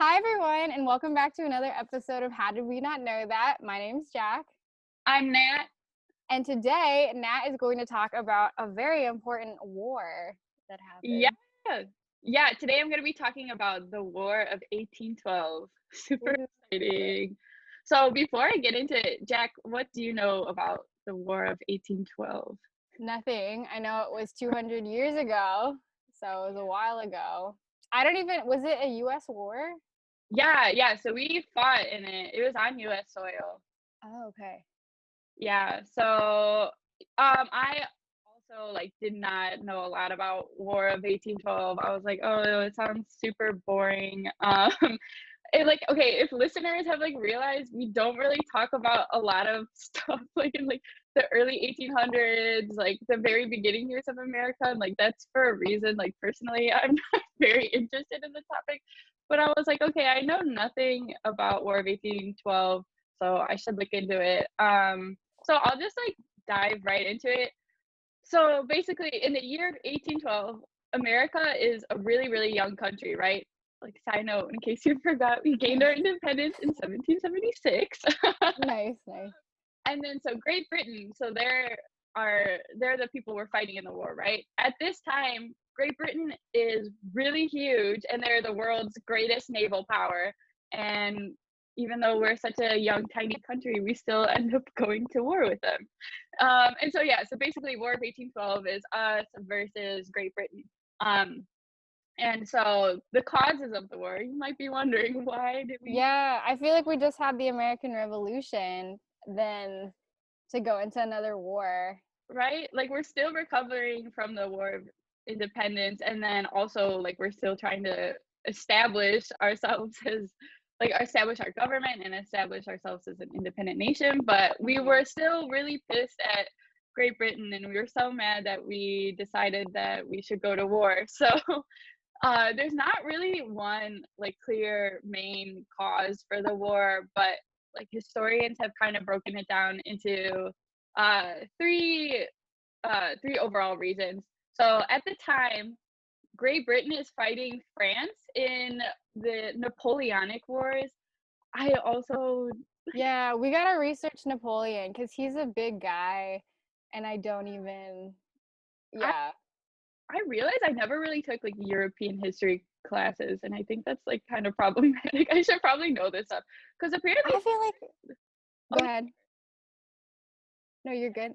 Hi, everyone, and welcome back to another episode of How Did We Not Know That? My name's Jack, I'm Nat. and today Nat is going to talk about a very important war that Yeah. happened. Yeah, today I'm going to be talking about the War of 1812. Super Woo. exciting. So before I get into it, Jack, what do you know about the War of 1812? Nothing. I know it was 200 years ago, so it was a while ago. I don't even, was it a US war? Yeah, so we fought in it. It was on US soil. Oh, okay. Yeah, so I also like did not know a lot about War of 1812. I was like, "Oh, it sounds super boring." And like, okay, if listeners have like realized we don't really talk about a lot of stuff like in like the early 1800s, like the very beginning years of America, and like that's for a reason. Like personally, I'm not very interested in the topic, but I was like, okay, I know nothing about War of 1812, so I should look into it. So I'll just like dive right into it. So basically, in the year 1812, America is a really, really young country, right? Like, side note, in case you forgot, we gained our independence in 1776. Nice, nice. And then, so Great Britain, so they're the people we're fighting in the war, right? At this time, Great Britain is really huge, and they're the world's greatest naval power. And even though we're such a young, tiny country, we still end up going to war with them. And so yeah, so basically, War of 1812 is us versus Great Britain. Um, and so the causes of the war, you might be wondering, why did we, Yeah, I feel like we just had the American Revolution, then to go into another war. right? Like we're still recovering from the War of Independence, and then also like we're still trying to establish ourselves as like establish our government and establish ourselves as an independent nation. But we Mhm. were still really pissed at Great Britain, and we were so mad that we decided that we should go to war. So there's not really one like clear main cause for the war, but like historians have kind of broken it down into uh, three three overall reasons. So at the time, Great Britain is fighting France in the Napoleonic Wars. I also Yeah, we gotta research Napoleon because he's a big guy, and I don't even. I Yeah, I realized I never really took like European history classes, and I think that's like kind of problematic. I should probably know this stuff because apparently, I feel like. Go oh, ahead. No, you're good.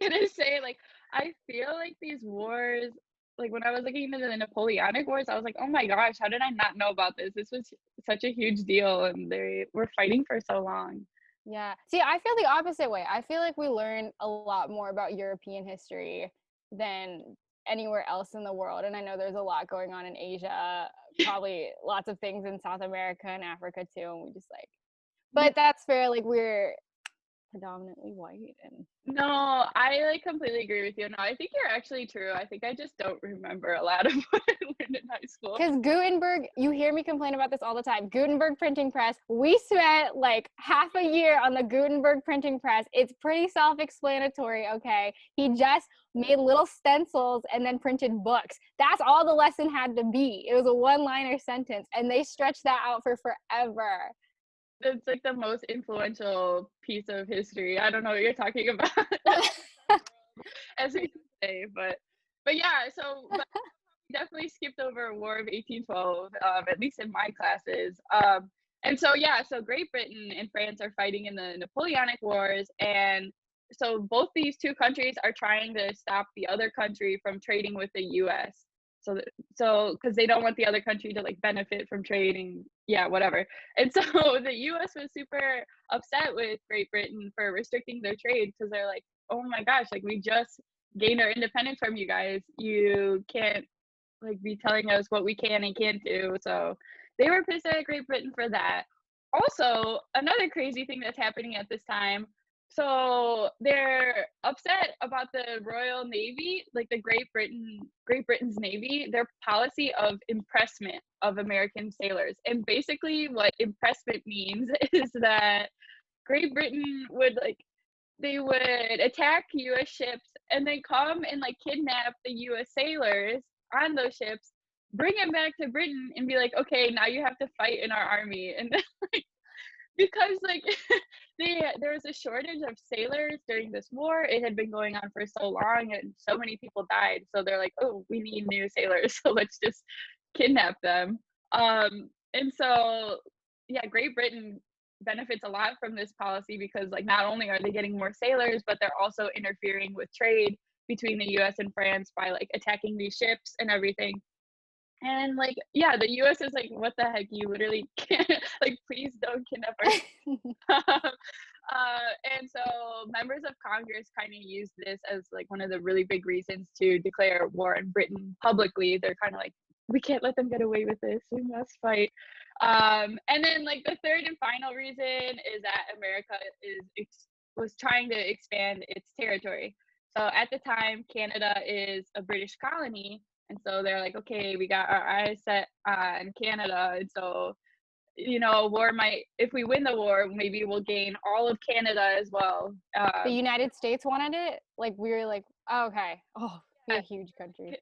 gonna say like I feel like these wars, like when I was looking into the Napoleonic Wars, I was like, oh my gosh, how did I not know about this? This was such a huge deal, and they were fighting for so long. Yeah. See, I feel the opposite way. I feel like we learn a lot more about European history than anywhere else in the world. And I know there's a lot going on in Asia, probably lots of things in South America and Africa too. And we just like, Yeah. but that's fair. Like, we're predominantly white and. No, I like completely agree with you. No, I think you're actually true. I think I just don't remember a lot of what I learned in high school. Because Gutenberg, you hear me complain about this all the time. Gutenberg printing press, we spent like half a year on the Gutenberg printing press. It's pretty self explanatory, okay? He just made little stencils and then printed books. That's all the lesson had to be. It was a one liner sentence, and they stretched that out for forever. It's like the most influential piece of history. I don't know what you're talking about. As we say, but yeah, so but definitely skipped over War of 1812, at least in my classes. And so yeah, so Great Britain and France are fighting in the Napoleonic Wars, and so both these two countries are trying to stop the other country from trading with the U.S. So because they don't want the other country to like benefit from trading, yeah, whatever. And so the U.S. was super upset with Great Britain for restricting their trade because they're like, oh my gosh, like we just gained our independence from you guys. You can't like be telling us what we can and can't do. So they were pissed at Great Britain for that. Also, another crazy thing that's happening at this time. So they're upset about the Royal Navy, like the Great Britain's Navy, their policy of impressment of American sailors. And basically what impressment means is that Great Britain would like they would attack US ships and then come and like kidnap the US sailors on those ships, bring him back to Britain and be like, okay, now you have to fight in our army. And then, like, because like there was a shortage of sailors during this war. It had been going on for so long and so many people died. So they're like, oh, we need new sailors. So let's just kidnap them. And so yeah, Great Britain benefits a lot from this policy because like not only are they getting more sailors, but they're also interfering with trade between the US and France by like attacking these ships and everything. And like, yeah, the US is like, what the heck? You literally can't, like, please don't kidnap our and so members of Congress kind of use this as like one of the really big reasons to declare war on Britain publicly. They're kind of like, we can't let them get away with this. We must fight. And then like the third and final reason is that America was trying to expand its territory. So at the time, Canada is a British colony, and so they're like, okay, we got our eyes set on Canada, and so war might, if we win the war, maybe we'll gain all of Canada as well. The United States wanted it. Like we were like, oh, okay, oh, be a huge country.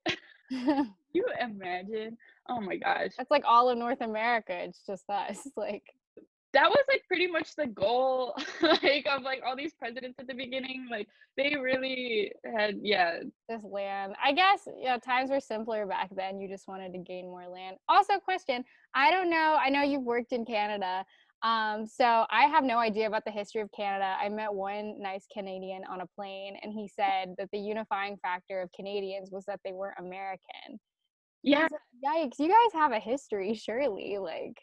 You imagine? Oh my gosh. That's like all of North America. It's just us. Like that was like pretty much the goal, like of like all these presidents at the beginning. Like they really had, this land. I guess times were simpler back then. You just wanted to gain more land. Also, question. I don't know. I know you've worked in Canada. So I have no idea about the history of Canada. I met one nice Canadian on a plane, and he said that the unifying factor of Canadians was that they weren't American. Yeah. Yikes! You guys have a history, surely. Like,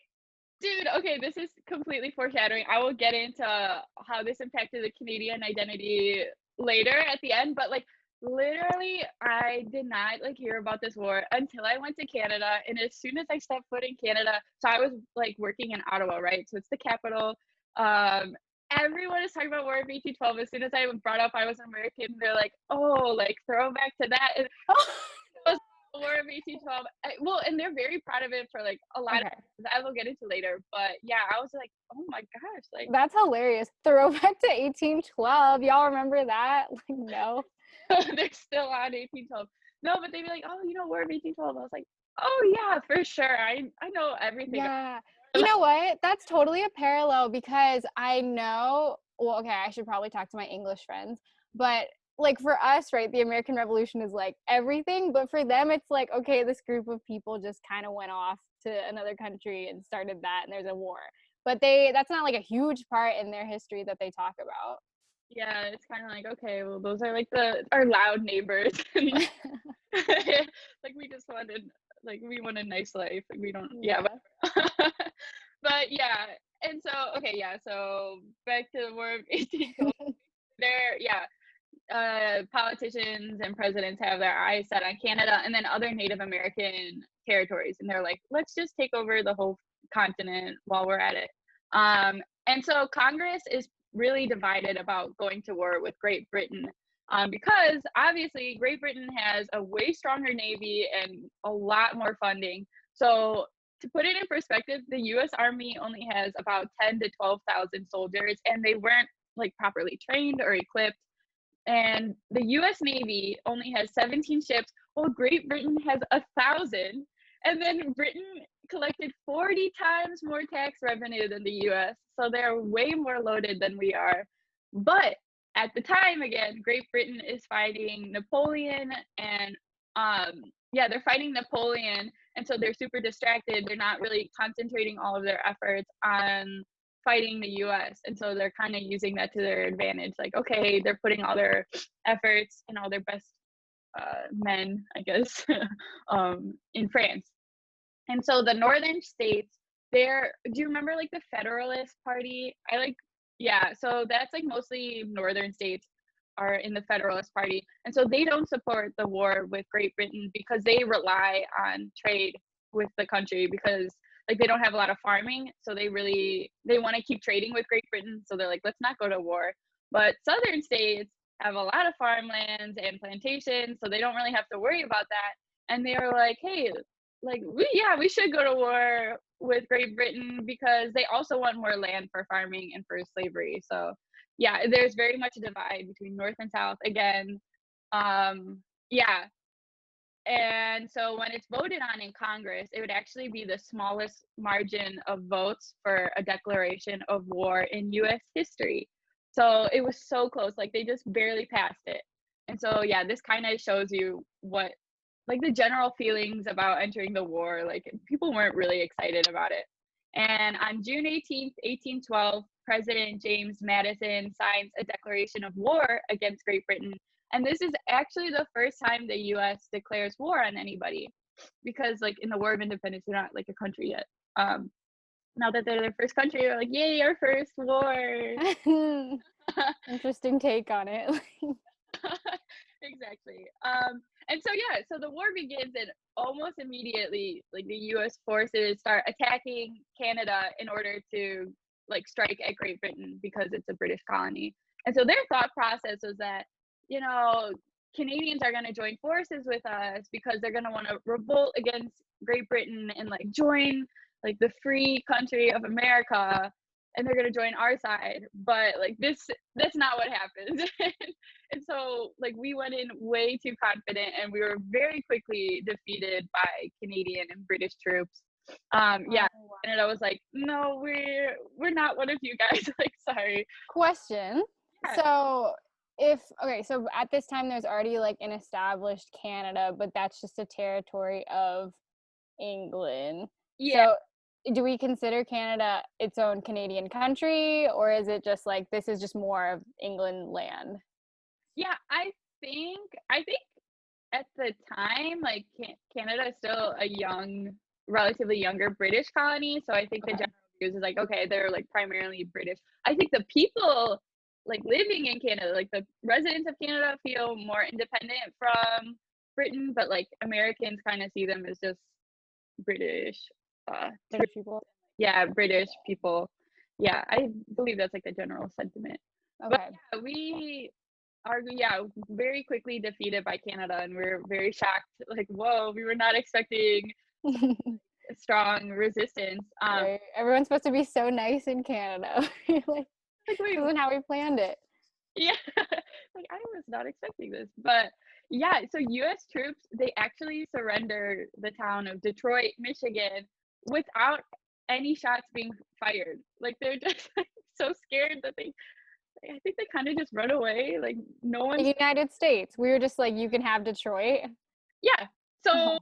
dude, okay, this is completely foreshadowing. I will get into how this impacted the Canadian identity later at the end, but like literally I did not like hear about this war until I went to Canada. And as soon as I stepped foot in Canada, so I was like working in Ottawa, right? So it's the capital. Everyone is talking about War of 1812. As soon as I brought up I was American, they're like, oh, like throwback to that. And War of 1812. Well, and they're very proud of it for like a lot of I will get into later. But yeah, I was like, oh my gosh, like that's hilarious. Throwback to 1812. Y'all remember that? Like, no. they're still on 1812. No, but they'd be like, oh, War of 1812. I was like, oh yeah, for sure. I know everything. Yeah. You know what? That's totally a parallel because I know, well, okay, I should probably talk to my English friends, but like for us, right, the American Revolution is like everything, but for them it's like, okay, this group of people just kind of went off to another country and started that and there's a war. But that's not like a huge part in their history that they talk about. Yeah, it's kind of like, okay, well, those are like our loud neighbors. Like we just wanted, like we want a nice life. Like we don't, but yeah. And so, okay, yeah. So back to the War of 1812. Politicians and presidents have their eyes set on Canada and then other Native American territories, and they're like, let's just take over the whole continent while we're at it. And so Congress is really divided about going to war with Great Britain, because obviously Great Britain has a way stronger navy and a lot more funding. So to put it in perspective, the U.S. Army only has about 10 to 12,000 soldiers, and they weren't like properly trained or equipped. And the U.S. Navy only has 17 ships, while Great Britain has 1,000. And then Britain collected 40 times more tax revenue than the U.S., so they're way more loaded than we are. But at the time, again, Great Britain is fighting Napoleon, and they're fighting Napoleon, and so they're super distracted. They're not really concentrating all of their efforts on fighting the US, and so they're kind of using that to their advantage. Like, okay, they're putting all their efforts and all their best men, I guess, in France. And so the northern states, do you remember like the Federalist Party? So that's like mostly northern states are in the Federalist Party, and so they don't support the war with Great Britain because they rely on trade with the country, because like they don't have a lot of farming, so they want to keep trading with Great Britain, so they're like, let's not go to war. But southern states have a lot of farmlands and plantations, so they don't really have to worry about that. And they are like, hey, like we should go to war with Great Britain because they also want more land for farming and for slavery. So yeah, there's very much a divide between North and South again. And so when it's voted on in Congress, it would actually be the smallest margin of votes for a declaration of war in US history. So it was so close, like they just barely passed it. And so yeah, this kind of shows you what like the general feelings about entering the war, like people weren't really excited about it. And on June 18th, 1812, President James Madison signs a declaration of war against Great Britain. And this is actually the first time the US declares war on anybody, because like in the War of Independence, they're not like a country yet. Now that they're their first country, they're like, yay, our first war. Interesting take on it. Exactly. And so yeah, so the war begins, and almost immediately, like the U.S. forces start attacking Canada in order to like strike at Great Britain because it's a British colony. And so their thought process was that, you know, Canadians are going to join forces with us because they're going to want to revolt against Great Britain and like join like the free country of America, and they're going to join our side. But like that's not what happened. And so like we went in way too confident, and we were very quickly defeated by Canadian and British troops. Yeah, and I was like, no, we're not one of you guys. Like, sorry. Question. Yeah. So so at this time there's already like an established Canada, but that's just a territory of England. Yeah. So do we consider Canada its own Canadian country, or is it just like this is just more of England land? Yeah, I think at the time, like Canada is still a relatively younger British colony. So I think the Okay. general views is like, okay, they're like primarily British. I think the people like living in Canada, like the residents of Canada, feel more independent from Britain, but like Americans kind of see them as just British. British people. Yeah, British people. Yeah, I believe that's like the general sentiment. But Okay. yeah, we are very quickly defeated by Canada, and we're very shocked. Like, whoa, we were not expecting a strong resistance. Right. Everyone's supposed to be so nice in Canada. Like, Like wait, this isn't how we planned it. yeah, like I was not expecting this, but yeah. So U.S. troops, they actually surrender the town of Detroit, Michigan, without any shots being fired. Like they're just like, so scared that I think they kind of just run away. Like no The one's. United States. We were just like, you can have Detroit. Yeah. So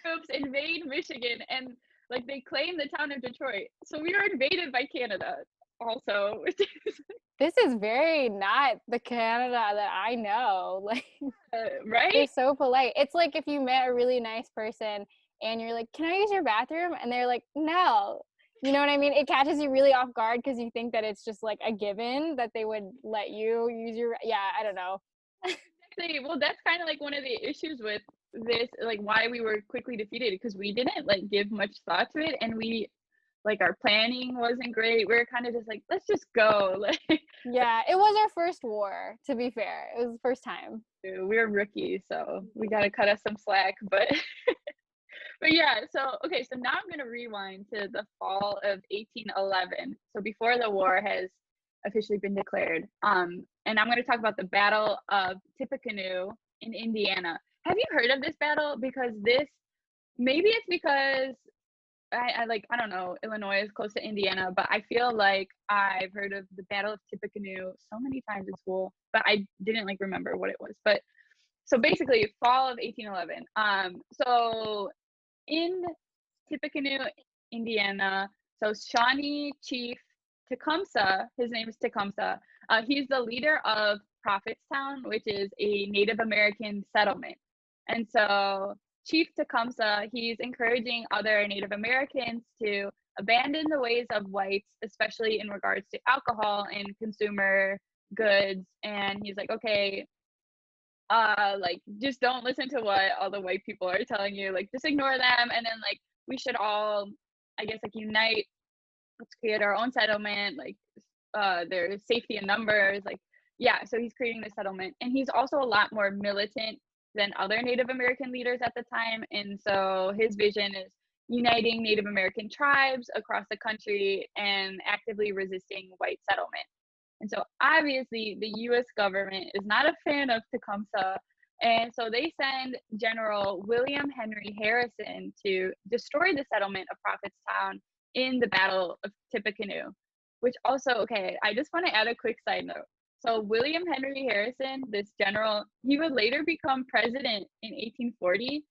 troops invade Michigan, and like they claim the town of Detroit. So we were invaded by Canada also, which is This is very not the Canada that I know. Like, they're right. so polite. It's like if you met a really nice person and you're like, "Can I use your bathroom?" And they're like, "No." You know what I mean? It catches you really off guard because you think that it's just like a given that they would let you use your. Yeah, I don't know. Well, that's kind of like one of the issues with this, like why we were quickly defeated, because we didn't like give much thought to it, and we like our planning wasn't great. We were kind of just like, let's just go. Like Yeah, it was our first war, to be fair. It was the first time. we were rookies, so we got to cut us some slack. But but yeah, so okay, so now I'm gonna rewind to the fall of 1811. So before the war has officially been declared. And I'm gonna talk about the Battle of Tippecanoe in Indiana. Have you heard of this battle? Because this, maybe it's because I like, I don't know, Illinois is close to Indiana, but I feel like I've heard of the Battle of Tippecanoe so many times in school, but I didn't like remember what it was. But so basically, fall of 1811. So in Tippecanoe, Indiana. So Shawnee Chief Tecumseh, his name is Tecumseh. He's the leader of Prophetstown, which is a Native American settlement. And so Chief Tecumseh, he's encouraging other Native Americans to abandon the ways of whites, especially in regards to alcohol and consumer goods. And he's like, okay, like just don't listen to what all the white people are telling you, like just ignore them, and then like we should all, I guess, like unite, let's create our own settlement, like there's safety in numbers, like yeah. So he's creating the settlement, and he's also a lot more militant than other Native American leaders at the time. And so his vision is uniting Native American tribes across the country and actively resisting white settlement. And so obviously the US government is not a fan of Tecumseh, And so they send General William Henry Harrison to destroy the settlement of Prophetstown in the Battle of Tippecanoe, which also, okay, I just want to add a quick side note. So William Henry Harrison, this general, he would later become president in 1840,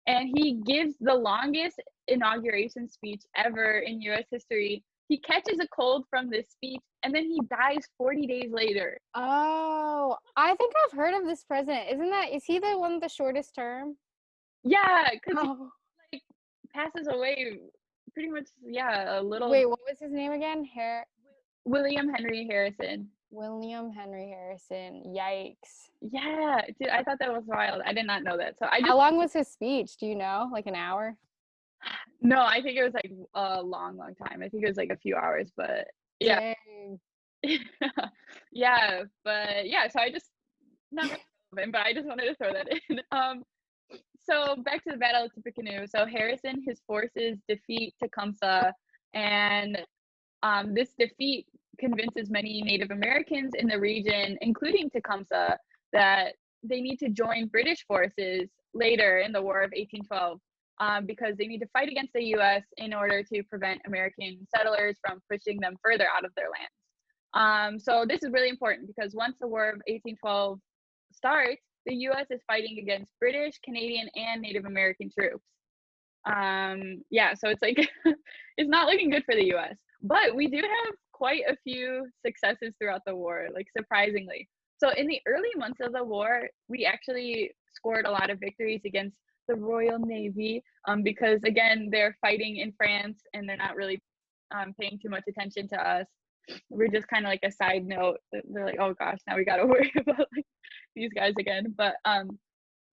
and he gives the longest inauguration speech ever in US history. He catches a cold from this speech, and then he dies 40 days later. Oh, I think I've heard of this president. Is he the one with the shortest term? Yeah, because he Oh, like passes away pretty much, yeah, a little. wait, what was his name again? William Henry Harrison. William Henry Harrison. Yikes. Yeah, dude, I thought that was wild. I did not know that. So I How just, long was his speech? Do you know? Like an hour? no, I think it was like a long, long time. I think it was like a few hours, but yeah. Dang. Yeah, but yeah, so I just, not really relevant, but I just wanted to throw that in. So back to the Battle of Tippecanoe. So Harrison, his forces defeat Tecumseh, and this defeat convinces many Native Americans in the region, including Tecumseh, that they need to join British forces later in the War of 1812, because they need to fight against the US in order to prevent American settlers from pushing them further out of their lands. So this is really important because once the War of 1812 starts, the US is fighting against British, Canadian, and Native American troops. Yeah, so it's like it's not looking good for the US, but we do have quite a few successes throughout the war, like surprisingly. So in the early months of the war, we actually scored a lot of victories against the Royal Navy, because again, they're fighting in France and they're not really paying too much attention to us. We're just kind of like a side note. They're like, oh gosh, now we got to worry about like these guys again. But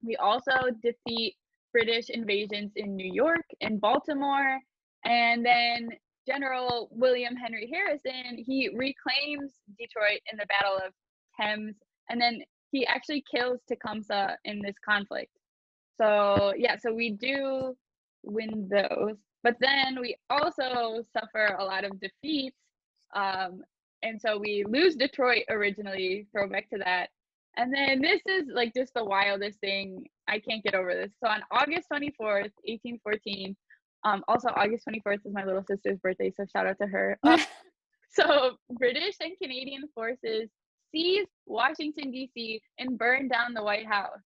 we also defeat British invasions in New York and Baltimore. And then General William Henry Harrison, he reclaims Detroit in the Battle of Thames. And then he actually kills Tecumseh in this conflict. So, yeah, so we do win those. But then we also suffer a lot of defeats. And so we lose Detroit originally, throw back to that. And then this is like just the wildest thing. I can't get over this. So on August 24th, 1814, also August 24th is my little sister's birthday, so shout out to her. So British and Canadian forces seize Washington, D.C. and burn down the White House.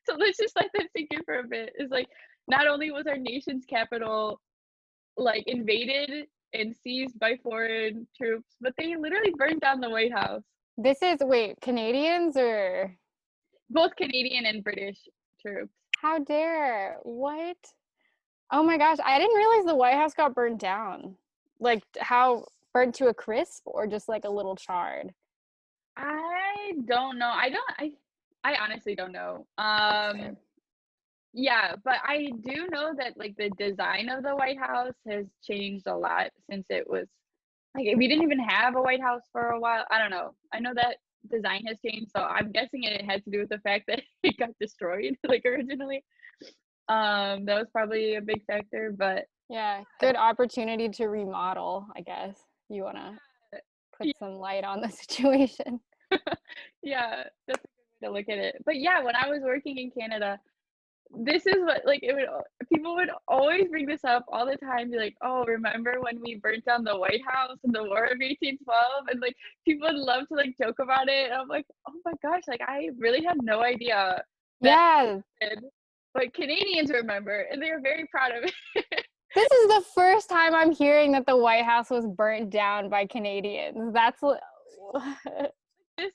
So let's just let that sink in for a bit. It's like, not only was our nation's capital like invaded and seized by foreign troops, but they literally burned down the White House. This is, wait, Canadians or? Both Canadian and British troops. How dare? What? Oh my gosh, I didn't realize the White House got burned down. Like, how, burnt to a crisp or just like a little charred? I don't know. I honestly don't know. Fair. Yeah, but I do know that like the design of the White House has changed a lot since it was like we didn't even have a White House for a while. I don't know. I know that design has changed, so I'm guessing it had to do with the fact that it got destroyed like originally. That was probably a big factor, but Yeah, good opportunity to remodel, I guess. You want to put yeah, some light on the situation. yeah, that's a good way to look at it. But yeah, when I was working in Canada, this is what like it would people would always bring this up all the time, be like, oh, remember when we burnt down the White House in the War of 1812? And like people would love to like joke about it. And I'm like, oh my gosh, like I really had no idea that Yeah, happened. But Canadians remember and they're very proud of it. this is the first time I'm hearing that the White House was burnt down by Canadians. This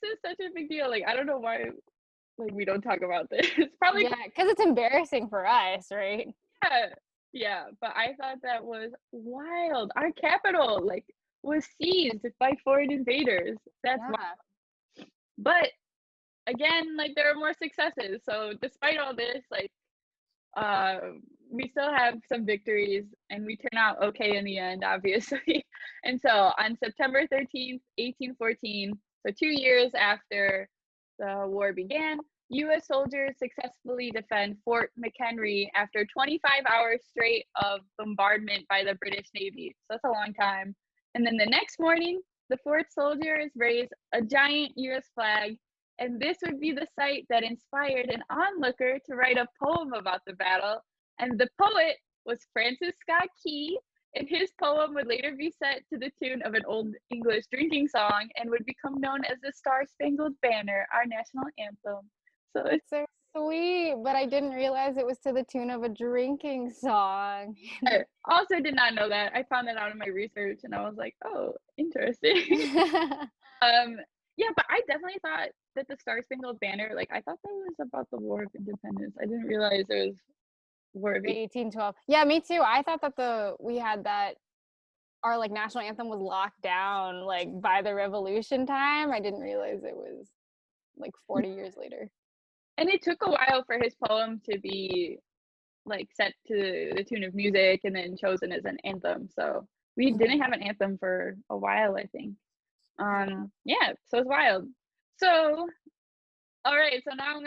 is such a big deal. Like I don't know why like we don't talk about this. It's probably Yeah, because it's embarrassing for us, right? yeah, yeah, but I thought that was wild. Our capital like was seized by foreign invaders. That's wild. Yeah. But again, like there are more successes. So despite all this, like uh we still have some victories and we turn out okay in the end, obviously. And so on September 13th, 1814, so 2 years after the war began, US soldiers successfully defend Fort McHenry after 25 hours straight of bombardment by the British Navy. So that's a long time. And then the next morning, the fort soldiers raise a giant US flag and this would be the sight that inspired an onlooker to write a poem about the battle. And the poet was Francis Scott Key, and his poem would later be set to the tune of an old English drinking song and would become known as the Star-Spangled Banner, our national anthem. So it's So sweet, but I didn't realize it was to the tune of a drinking song. I also did not know that. I found that out in my research, and I was like, oh, interesting. Yeah, but I definitely thought that the Star Spangled Banner, like, I thought that was about the War of Independence. I didn't realize it was War of 1812. Yeah, me too. I thought that we had that our like national anthem was locked down like by the revolution time. I didn't realize it was like 40 years later. And it took a while for his poem to be like set to the tune of music and then chosen as an anthem. So we didn't have an anthem for a while, I think. Yeah, so it's wild. So all right, so now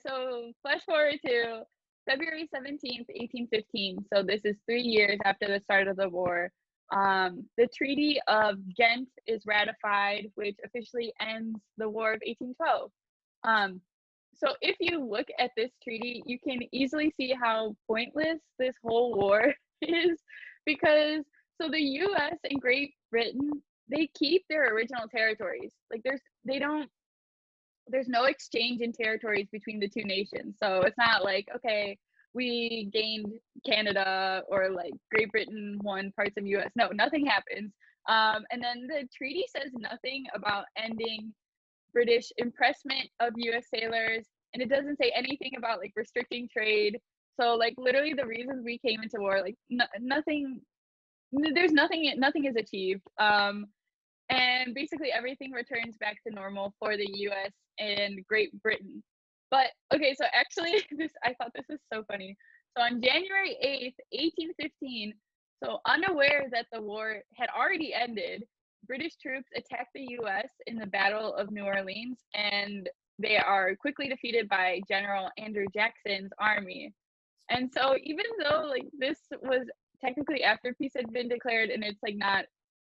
so flash forward to February 17th, 1815. So this is 3 years after the start of the war. The Treaty of Ghent is ratified, which officially ends the War of 1812. So if you look at this treaty, you can easily see how pointless this whole war is, because so the US and Great Britain, they keep their original territories. Like there's no exchange in territories between the two nations. So it's not like, okay, we gained Canada or like Great Britain won parts of US. No, nothing happens. And then the treaty says nothing about ending British impressment of US sailors, and it doesn't say anything about like restricting trade. So like literally the reasons we came into war, like nothing, there's nothing is achieved. And basically everything returns back to normal for the US and Great Britain. But okay, so actually I thought this is so funny. So on January 8th, 1815, so unaware that the war had already ended, British troops attacked the US in the Battle of New Orleans, and they are quickly defeated by General Andrew Jackson's army. And so even though like this was technically after peace had been declared and it's like not,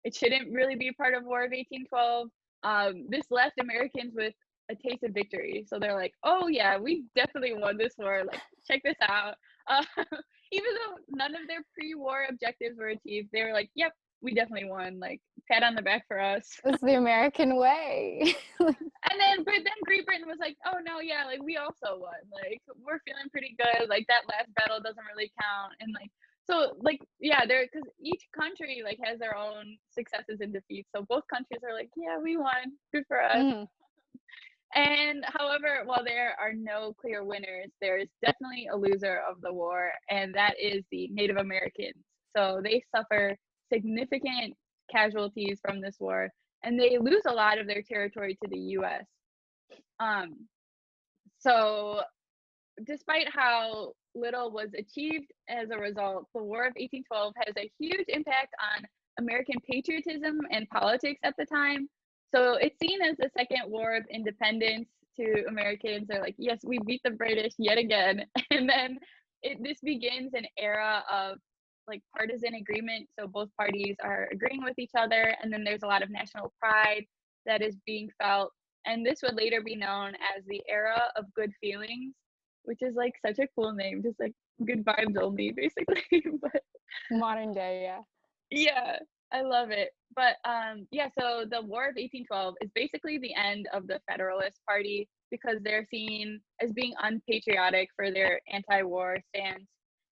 it shouldn't really be part of War of 1812, this left Americans with a taste of victory. So they're like, oh yeah, we definitely won this war. Like, check this out. Uh, Even though none of their pre-war objectives were achieved, they were like, yep, we definitely won. Like, pat on the back for us. It's the American way. But then Great Britain was like, oh no, yeah, like we also won. Like, we're feeling pretty good. Like, that last battle doesn't really count. And like, so like, yeah, because each country like has their own successes and defeats. So both countries are like, yeah, we won. Good for us. Mm-hmm. And however, while there are no clear winners, there is definitely a loser of the war, and that is the Native Americans. So they suffer significant casualties from this war, and they lose a lot of their territory to the US. So despite how little was achieved as a result, the War of 1812 has a huge impact on American patriotism and politics at the time. So it's seen as the second war of independence to Americans. They're like, yes, we beat the British yet again. And then this begins an era of like partisan agreement. So both parties are agreeing with each other. And then there's a lot of national pride that is being felt. And this would later be known as the era of good feelings, which is like such a cool name, just like good vibes only, basically. But Modern day, yeah. yeah, I love it. But yeah, so the War of 1812 is basically the end of the Federalist Party because they're seen as being unpatriotic for their anti-war stance.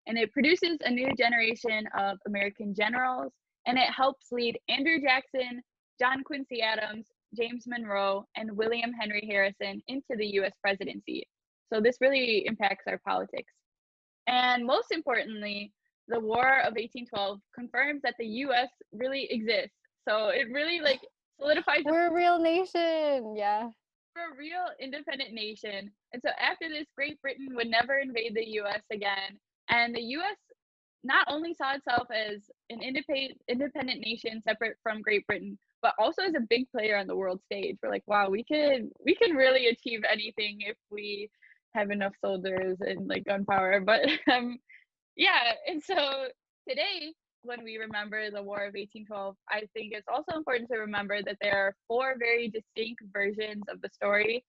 And it produces a new generation of American generals, and it helps lead Andrew Jackson, John Quincy Adams, James Monroe, and William Henry Harrison into the US presidency. So this really impacts our politics. And most importantly, the War of 1812 confirms that the US really exists. So it really like solidifies we're a real nation. Yeah. We're a real independent nation. And so after this, Great Britain would never invade the US again. And the US not only saw itself as an independent nation separate from Great Britain, but also as a big player on the world stage. We're like, wow, we can really achieve anything if we have enough soldiers and like gunpowder. But yeah, and so today when we remember the War of 1812, I think it's also important to remember that there are 4 very distinct versions of the story.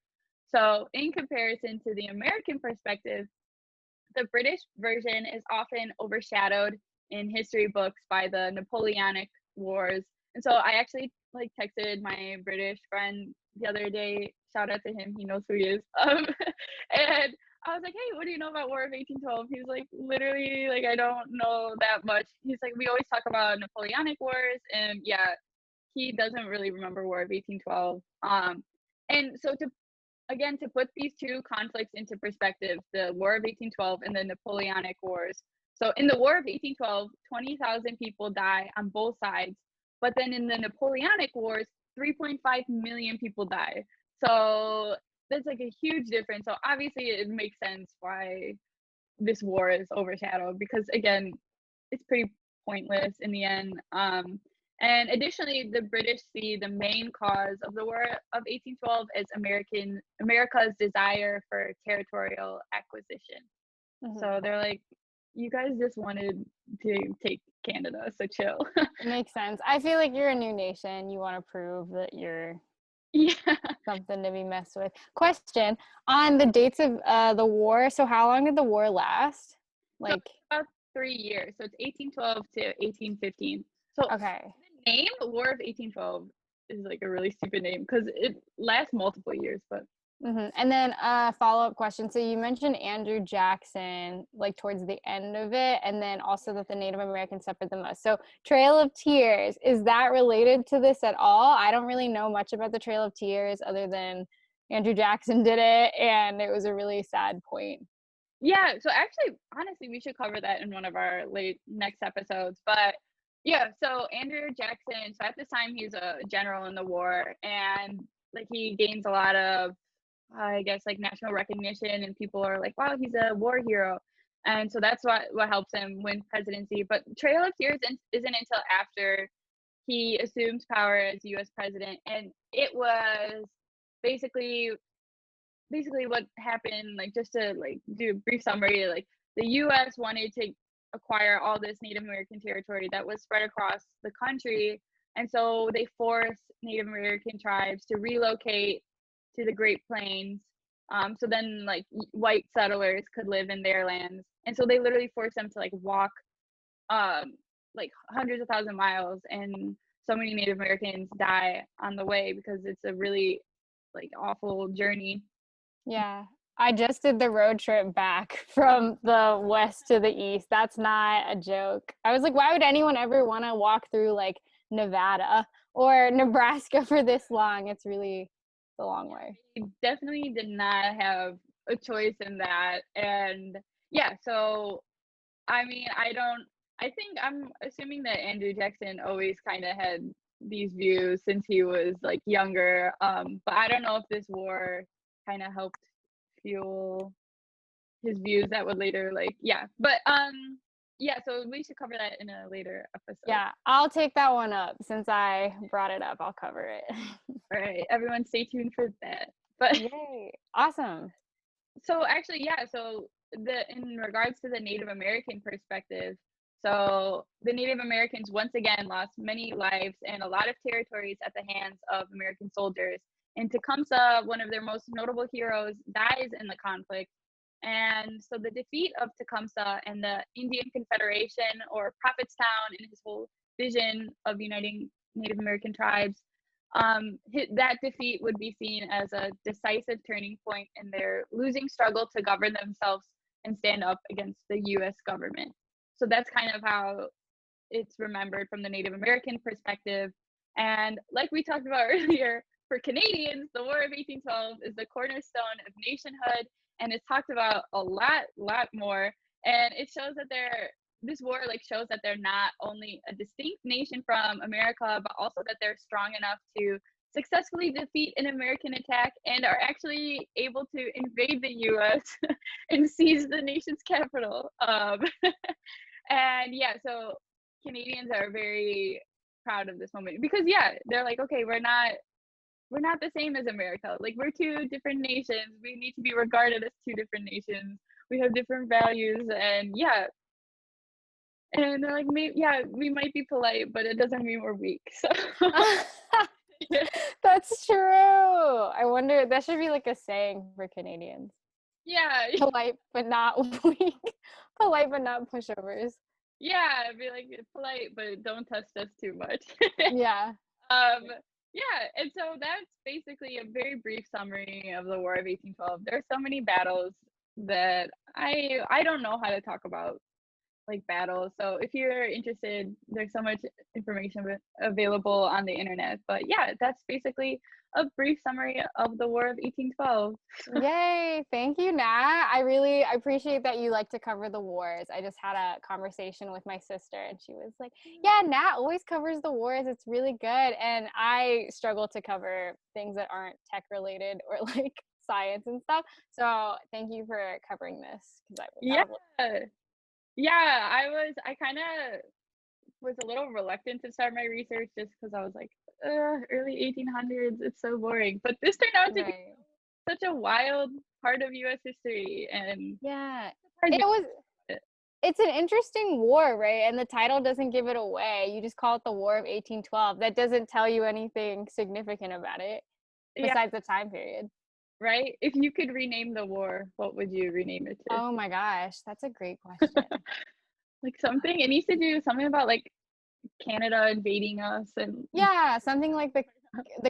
So in comparison to the American perspective, the British version is often overshadowed in history books by the Napoleonic Wars. And so I actually like texted my British friend the other day. Shout out to him, he knows who he is. And I was like, "Hey, what do you know about War of 1812?" He's like, "Literally, like I don't know that much." He's like, "We always talk about Napoleonic Wars," and yeah, he doesn't really remember War of 1812. And so to put these two conflicts into perspective, the War of 1812 and the Napoleonic Wars. So in the War of 1812, 20,000 people die on both sides, but then in the Napoleonic Wars, 3.5 million people die. So that's like a huge difference. So obviously it makes sense why this war is overshadowed, because again, it's pretty pointless in the end. And additionally, the British see the main cause of the War of 1812 as America's desire for territorial acquisition. So they're like, you guys just wanted to take Canada, so chill. Makes sense. I feel like you're a new nation. You want to prove that you're Yeah. something to be messed with. Question on the dates of the war. So how long did the war last? Like about 3 years. So it's 1812 to 1815. So okay. the name War of 1812 is like a really stupid name because it lasts multiple years, but And then follow-up question. So you mentioned Andrew Jackson, like towards the end of it, and then also that the Native Americans suffered the most. So Trail of Tears, is that related to this at all? I don't really know much about the Trail of Tears other than Andrew Jackson did it, and it was a really sad point. yeah, so actually, honestly, we should cover that in one of our next episodes. But yeah, so Andrew Jackson, so at this time he's a general in the war, and like he gains a lot of, I guess, like national recognition, and people are like, wow, he's a war hero. And so that's what helps him win presidency. But Trail of Tears isn't until after he assumes power as US president, and it was basically what happened, like just to like do a brief summary, like the US wanted to acquire all this Native American territory that was spread across the country, and so they forced Native American tribes to relocate to the Great Plains, so then like white settlers could live in their lands. And so they literally forced them to like walk like hundreds of thousand miles, and so many Native Americans die on the way because it's a really like awful journey. Yeah. I just did the road trip back from the west to the east. That's not a joke. I was like, why would anyone ever want to walk through like Nevada or Nebraska for this long? It's really a long way. He definitely did not have a choice in that. And yeah, so I mean, I think I'm assuming that Andrew Jackson always kind of had these views since he was like younger. But I don't know if this war kind of helped fuel his views that would later like yeah. But yeah, so we should cover that in a later episode. Yeah, I'll take that one up since I brought it up. I'll cover it. All right, everyone stay tuned for that. But Yay. Awesome. so actually, yeah, so in regards to the Native American perspective, so the Native Americans once again lost many lives and a lot of territories at the hands of American soldiers. And Tecumseh, one of their most notable heroes, dies in the conflict. And so the defeat of Tecumseh and the Indian Confederation, or Prophetstown, and his whole vision of uniting Native American tribes, that defeat would be seen as a decisive turning point in their losing struggle to govern themselves and stand up against the US government. So that's kind of how it's remembered from the Native American perspective. And like we talked about earlier, for Canadians, the War of 1812 is the cornerstone of nationhood, and it's talked about a lot more. And it shows that this war like shows that they're not only a distinct nation from America, but also that they're strong enough to successfully defeat an American attack and are actually able to invade the US and seize the nation's capital. And yeah, so Canadians are very proud of this moment because yeah, they're like, okay, we're not the same as America. Like we're two different nations. We need to be regarded as two different nations. We have different values, and yeah. And they're like, maybe, yeah, we might be polite, but it doesn't mean we're weak. So That's true. I wonder, that should be like a saying for Canadians. Yeah. Polite but not weak. Polite but not pushovers. Yeah, be like polite, but don't test us too much. Yeah. Um, yeah, and so that's basically a very brief summary of the War of 1812. There are so many battles that I don't know how to talk about like battles. So if you're interested, there's so much information available on the internet. But yeah, that's basically a brief summary of the War of 1812. Yay. Thank you, Nat. I really appreciate that you like to cover the wars. I just had a conversation with my sister and she was like, yeah, Nat always covers the wars. It's really good. And I struggle to cover things that aren't tech related or like science and stuff. So thank you for covering this because Yeah. Yeah, I kind of was a little reluctant to start my research just because I was like, early 1800s, it's so boring. But this turned out to be right. such a wild part of US history, and Yeah. hard It to was it. it's an interesting war, right? And the title doesn't give it away. You just call it the War of 1812. That doesn't tell you anything significant about it Yeah, besides the time period. right? If you could rename the war, what would you rename it to? Oh my gosh, that's a great question. Like something, it needs to do something about like Canada invading us and Yeah, something like the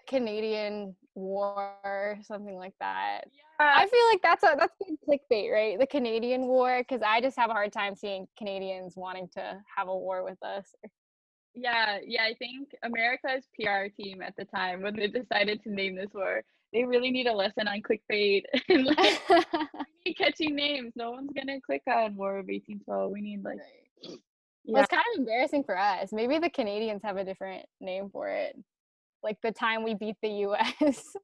Canadian War, something like that. yeah, I feel like that's good clickbait, right? The Canadian War, because I just have a hard time seeing Canadians wanting to have a war with us. yeah. I think America's PR team at the time when they decided to name this war, they really need a lesson on clickbait and like we need catchy names. No one's gonna click on War of 1812. We need like Right. Well, yeah, it's kind of embarrassing for us. Maybe the Canadians have a different name for it, like the time we beat the U.S.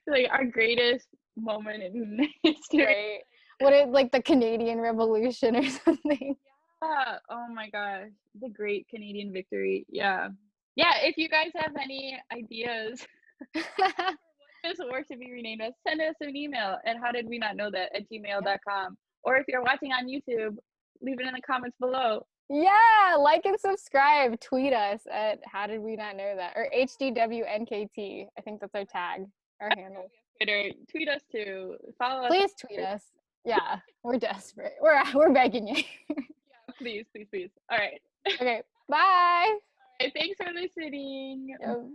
like our greatest moment in history. right? What it like the Canadian Revolution or something? Yeah. Oh my gosh. The great Canadian victory. Yeah. Yeah. If you guys have any ideas this war should be renamed as, send us an email at howdidwenotknowthat@gmail.com. Or if you're watching on YouTube, leave it in the comments below. Yeah, like and subscribe. Tweet us at How Did We Not Know That or HDWNKT. I think that's our tag, our handle. Twitter, tweet us too. Follow us. Please tweet us. Yeah, we're desperate. We're begging you. Yeah, please, please, please. All right. Okay, bye. All right. Thanks for listening. Yep.